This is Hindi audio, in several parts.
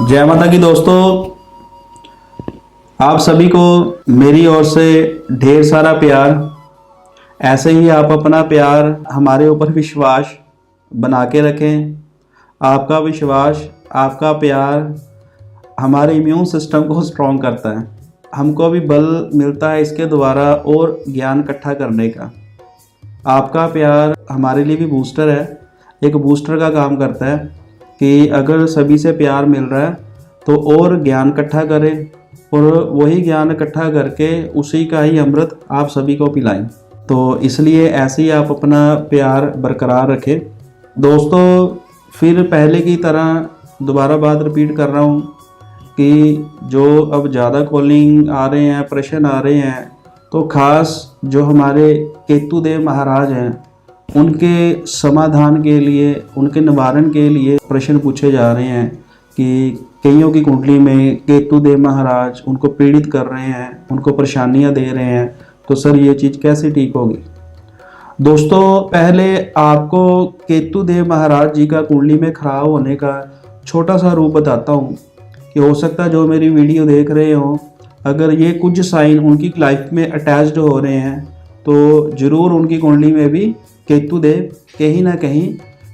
जय माता की दोस्तों, आप सभी को मेरी ओर से ढेर सारा प्यार। ऐसे ही आप अपना प्यार हमारे ऊपर विश्वास बना के रखें। आपका विश्वास, आपका प्यार हमारे इम्यून सिस्टम को स्ट्रॉन्ग करता है। हमको भी बल मिलता है इसके द्वारा और ज्ञान इकट्ठा करने का। आपका प्यार हमारे लिए भी बूस्टर है, एक बूस्टर का काम करता है कि अगर सभी से प्यार मिल रहा है तो और ज्ञान इकट्ठा करें और वही ज्ञान इकट्ठा करके उसी का ही अमृत आप सभी को पिलाएं। तो इसलिए ऐसे ही आप अपना प्यार बरकरार रखें। दोस्तों, फिर पहले की तरह दोबारा बात रिपीट कर रहा हूँ कि जो अब ज़्यादा कॉलिंग आ रहे हैं, प्रश्न आ रहे हैं, तो ख़ास जो हमारे केतुदेव महाराज हैं उनके समाधान के लिए, उनके निवारण के लिए प्रश्न पूछे जा रहे हैं कि कईयों की कुंडली में केतुदेव महाराज उनको पीड़ित कर रहे हैं, उनको परेशानियां दे रहे हैं, तो सर ये चीज़ कैसे ठीक होगी। दोस्तों, पहले आपको केतुदेव महाराज जी का कुंडली में खराब होने का छोटा सा रूप बताता हूँ कि हो सकता है जो मेरी वीडियो देख रहे हो, अगर ये कुछ साइन उनकी लाइफ में अटैच्ड हो रहे हैं तो ज़रूर उनकी कुंडली में भी केतुदेव कहीं ना कहीं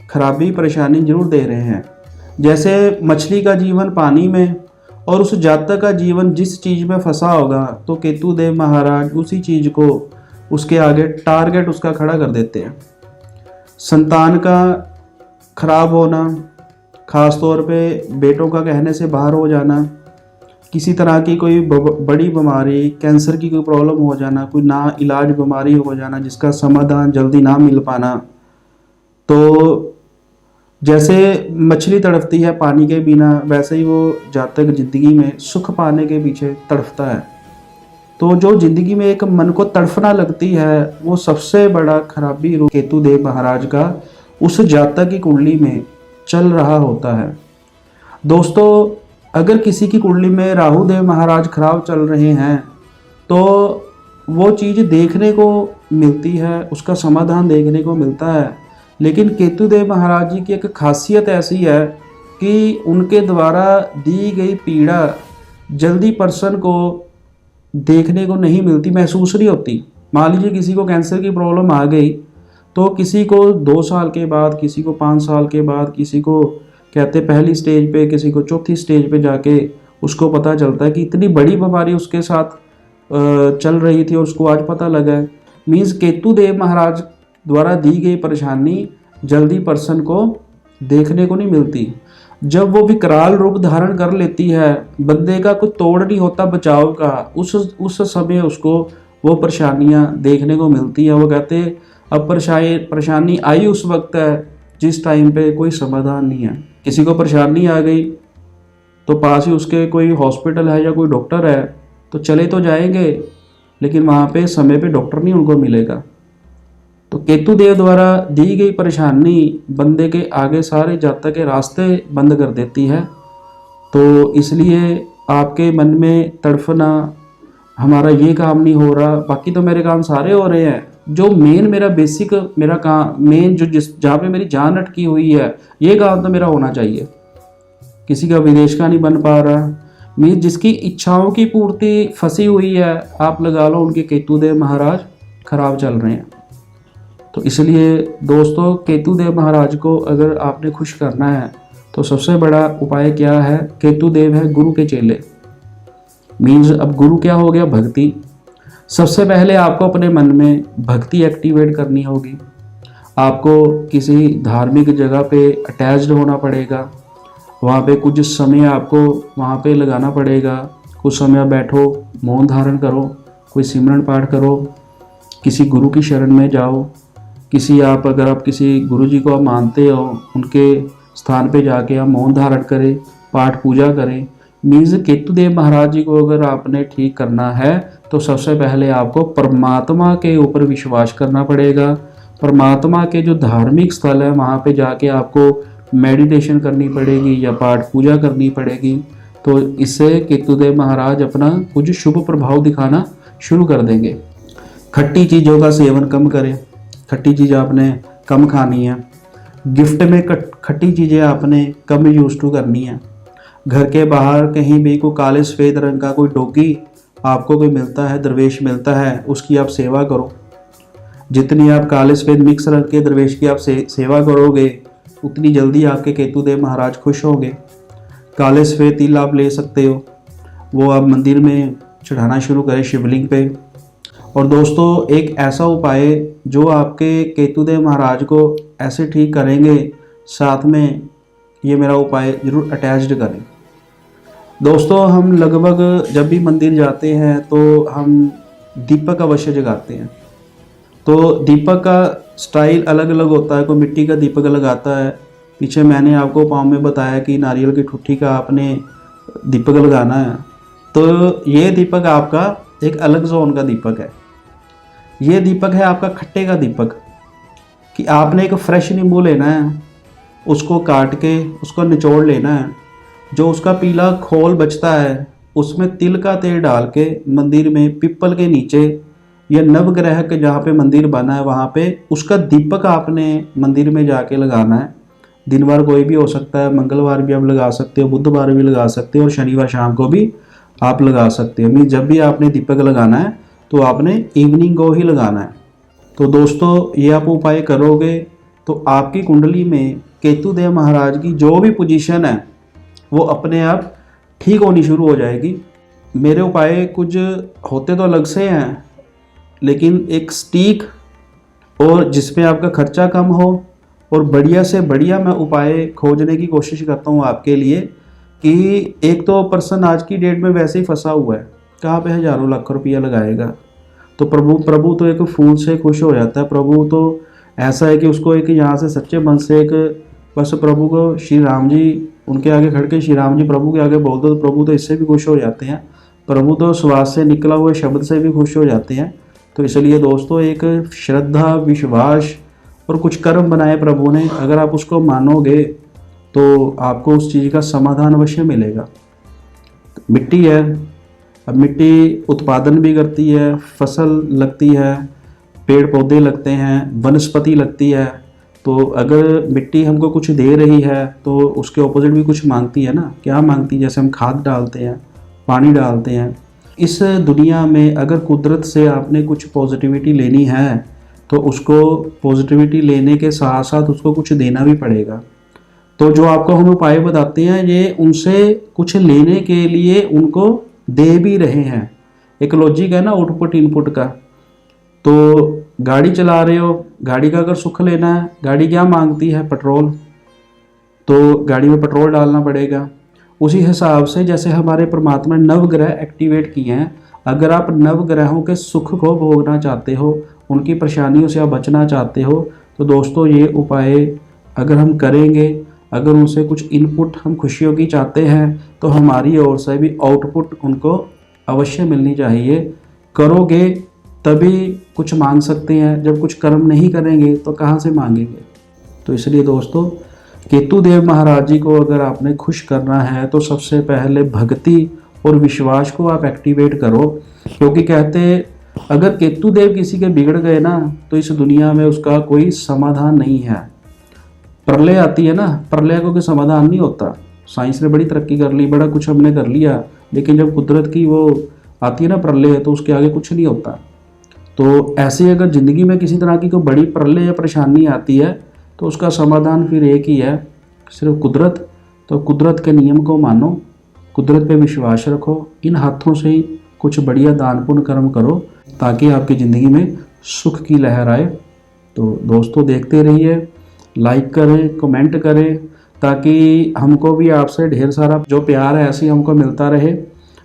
खराबी, परेशानी जरूर दे रहे हैं। जैसे मछली का जीवन पानी में और उस जातक का जीवन जिस चीज़ में फंसा होगा, तो केतुदेव महाराज उसी चीज़ को उसके आगे टारगेट उसका खड़ा कर देते हैं। संतान का खराब होना, ख़ास तौर पे बेटों का कहने से बाहर हो जाना, किसी तरह की कोई बड़ी बीमारी, कैंसर की कोई प्रॉब्लम हो जाना, कोई ना इलाज बीमारी हो जाना जिसका समाधान जल्दी ना मिल पाना। तो जैसे मछली तड़पती है पानी के बिना, वैसे ही वो जातक ज़िंदगी में सुख पाने के पीछे तड़पता है। तो जो ज़िंदगी में एक मन को तड़फना लगती है, वो सबसे बड़ा खराबी रूप केतुदेव महाराज का उस जातक की कुंडली में चल रहा होता है। दोस्तों, अगर किसी की कुंडली में राहुदेव महाराज खराब चल रहे हैं तो वो चीज़ देखने को मिलती है, उसका समाधान देखने को मिलता है। लेकिन केतुदेव महाराज जी की एक खासियत ऐसी है कि उनके द्वारा दी गई पीड़ा जल्दी पर्सन को देखने को नहीं मिलती, महसूस नहीं होती। मान लीजिए किसी को कैंसर की प्रॉब्लम आ गई तो किसी को 2 साल के बाद, किसी को 5 साल के बाद, किसी को कहते पहली स्टेज पे, किसी को चौथी स्टेज पे जाके उसको पता चलता है कि इतनी बड़ी बीमारी उसके साथ चल रही थी और उसको आज पता लगा है। मीन्स केतुदेव महाराज द्वारा दी गई परेशानी जल्दी पर्सन को देखने को नहीं मिलती। जब वो विकराल रूप धारण कर लेती है, बंदे का कुछ तोड़ नहीं होता बचाव का, उस समय उसको वो परेशानियां देखने को मिलती है। वो कहते अब परेशानी आई उस वक्त है जिस टाइम पे कोई समाधान नहीं है। किसी को परेशानी आ गई तो पास ही उसके कोई हॉस्पिटल है या कोई डॉक्टर है तो चले तो जाएंगे, लेकिन वहाँ पे समय पे डॉक्टर नहीं उनको मिलेगा। तो केतुदेव द्वारा दी गई परेशानी बंदे के आगे सारे जातक के रास्ते बंद कर देती है। तो इसलिए आपके मन में तड़फना, हमारा ये काम नहीं हो रहा, बाकी तो मेरे काम सारे हो रहे हैं, जो मेन मेरा बेसिक मेरा काम, मेन जो जहाँ पे मेरी जान अटकी हुई है, ये काम तो मेरा होना चाहिए। किसी का विदेश का नहीं बन पा रहा, मीन्स जिसकी इच्छाओं की पूर्ति फंसी हुई है, आप लगा लो उनके केतुदेव महाराज खराब चल रहे हैं। तो इसलिए दोस्तों, केतुदेव महाराज को अगर आपने खुश करना है तो सबसे बड़ा उपाय क्या है? केतुदेव है गुरु के चेले। मीन्स अब गुरु क्या हो गया? भक्ति। सबसे पहले आपको अपने मन में भक्ति एक्टिवेट करनी होगी। आपको किसी धार्मिक जगह पे अटैच्ड होना पड़ेगा, वहाँ पे कुछ समय आपको वहाँ पे लगाना पड़ेगा। कुछ समय बैठो, मौन धारण करो, कोई सिमरन पाठ करो, किसी गुरु की शरण में जाओ। अगर आप किसी गुरु जी को आप मानते हो, उनके स्थान पे जाके आप मौन धारण करें, पाठ पूजा करें। मीन्स केतुदेव महाराज जी को अगर आपने ठीक करना है तो सबसे पहले आपको परमात्मा के ऊपर विश्वास करना पड़ेगा। परमात्मा के जो धार्मिक स्थल है वहाँ पे जाके आपको मेडिटेशन करनी पड़ेगी या पाठ पूजा करनी पड़ेगी। तो इससे केतुदेव महाराज अपना कुछ शुभ प्रभाव दिखाना शुरू कर देंगे। खट्टी चीज़ों का सेवन कम करें, खट्टी चीज़ आपने कम खानी है। गिफ्ट में खट्टी चीज़ें आपने कम यूज़ टू करनी है। घर के बाहर कहीं भी कोई काले सफ़ेद रंग का कोई डॉगी आपको कोई मिलता है, दरवेश मिलता है, उसकी आप सेवा करो। जितनी आप काले सफ़ेद मिक्स रंग के दरवेश की आप सेवा करोगे, उतनी जल्दी आपके केतु देव महाराज खुश होंगे। काले सफ़ेद तिल आप ले सकते हो, वो आप मंदिर में चढ़ाना शुरू करें शिवलिंग पे। और दोस्तों एक ऐसा उपाय जो आपके केतु देव महाराज को ऐसे ठीक करेंगे, साथ में ये मेरा उपाय ज़रूर अटैच्ड करें। दोस्तों हम लगभग जब भी मंदिर जाते हैं तो हम दीपक अवश्य जगाते हैं। तो दीपक का स्टाइल अलग अलग होता है, कोई मिट्टी का दीपक लगाता है। पीछे मैंने आपको पाँव में बताया कि नारियल की ठुट्ठी का आपने दीपक लगाना है। तो ये दीपक आपका एक अलग जोन का दीपक है। ये दीपक है आपका खट्टे का दीपक, कि आपने एक फ्रेश नींबू लेना है, उसको काट के उसको निचोड़ लेना है। जो उसका पीला खोल बचता है उसमें तिल का तेल डाल के मंदिर में पीपल के नीचे या नवग्रह के जहाँ पे मंदिर बना है वहाँ पे उसका दीपक आपने मंदिर में जाके लगाना है। दिन भर कोई भी हो सकता है, मंगलवार भी आप लगा सकते हो, बुधवार भी लगा सकते हो और शनिवार शाम को भी आप लगा सकते हो। मीन जब भी आपने दीपक लगाना है तो आपने इवनिंग को ही लगाना है। तो दोस्तों ये आप उपाय करोगे तो आपकी कुंडली में केतु देव महाराज की जो भी पोजीशन है वो अपने आप ठीक होनी शुरू हो जाएगी। मेरे उपाय कुछ होते तो अलग से हैं, लेकिन एक स्टीक और जिसमें आपका खर्चा कम हो और बढ़िया से बढ़िया मैं उपाय खोजने की कोशिश करता हूँ आपके लिए। कि एक तो पर्सन आज की डेट में वैसे ही फंसा हुआ है, कहाँ पे हज़ारों लाख रुपया लगाएगा। तो प्रभु तो एक फूल से खुश हो जाता है। प्रभु तो ऐसा है कि उसको एक यहाँ से सच्चे मन से एक बस प्रभु को श्री राम जी उनके आगे खड़ के श्री राम जी प्रभु के आगे बोल दो तो प्रभु तो इससे भी खुश हो जाते हैं। प्रभु तो श्वास से निकला हुए शब्द से भी खुश हो जाते हैं। तो इसलिए दोस्तों एक श्रद्धा, विश्वास और कुछ कर्म बनाए प्रभु ने, अगर आप उसको मानोगे तो आपको उस चीज़ का समाधान अवश्य मिलेगा। मिट्टी है, अब मिट्टी उत्पादन भी करती है, फसल लगती है, पेड़ पौधे लगते हैं, वनस्पति लगती है। तो अगर मिट्टी हमको कुछ दे रही है तो उसके ऑपोजिट भी कुछ मांगती है ना। क्या मांगती है? जैसे हम खाद डालते हैं, पानी डालते हैं। इस दुनिया में अगर कुदरत से आपने कुछ पॉजिटिविटी लेनी है तो उसको पॉजिटिविटी लेने के साथ साथ उसको कुछ देना भी पड़ेगा। तो जो आपको हम उपाय बताते हैं ये उनसे कुछ लेने के लिए उनको दे भी रहे हैं। एक लॉजिक है ना आउटपुट इनपुट का। तो गाड़ी चला रहे हो, गाड़ी का अगर सुख लेना है, गाड़ी क्या मांगती है? पेट्रोल। तो गाड़ी में पेट्रोल डालना पड़ेगा। उसी हिसाब से जैसे हमारे परमात्मा ने नवग्रह एक्टिवेट किए हैं, अगर आप नवग्रहों के सुख को भोगना चाहते हो, उनकी परेशानियों से आप बचना चाहते हो, तो दोस्तों ये उपाय अगर हम करेंगे, अगर उनसे कुछ इनपुट हम खुशियों की चाहते हैं तो हमारी ओर से भी आउटपुट उनको अवश्य मिलनी चाहिए। करोगे तभी कुछ मांग सकते हैं, जब कुछ कर्म नहीं करेंगे तो कहाँ से मांगेंगे। तो इसलिए दोस्तों केतु देव महाराज जी को अगर आपने खुश करना है तो सबसे पहले भक्ति और विश्वास को आप एक्टिवेट करो। क्योंकि कहते अगर केतु देव किसी के बिगड़ गए ना तो इस दुनिया में उसका कोई समाधान नहीं है। प्रलय आती है ना, प्रलय को कोई समाधान नहीं होता। साइंस ने बड़ी तरक्की कर ली, बड़ा कुछ हमने कर लिया, लेकिन जब कुदरत की वो आती है ना प्रलय, तो उसके आगे कुछ नहीं होता। तो ऐसे अगर ज़िंदगी में किसी तरह की कोई बड़ी प्रलय या परेशानी आती है तो उसका समाधान फिर एक ही है, सिर्फ कुदरत। तो कुदरत के नियम को मानो, कुदरत पे विश्वास रखो, इन हाथों से ही कुछ बढ़िया दान पुण्य कर्म करो ताकि आपकी ज़िंदगी में सुख की लहर आए। तो दोस्तों देखते रहिए, लाइक करें, कमेंट करें, ताकि हमको भी आपसे ढेर सारा जो प्यार है ऐसे ही हमको मिलता रहे।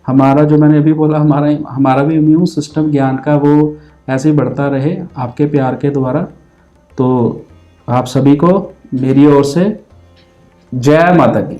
हमारा जो मैंने अभी बोला हमारा भी इम्यून सिस्टम ज्ञान का वो ऐसे ही बढ़ता रहे आपके प्यार के द्वारा। तो आप सभी को मेरी ओर से जय माता की।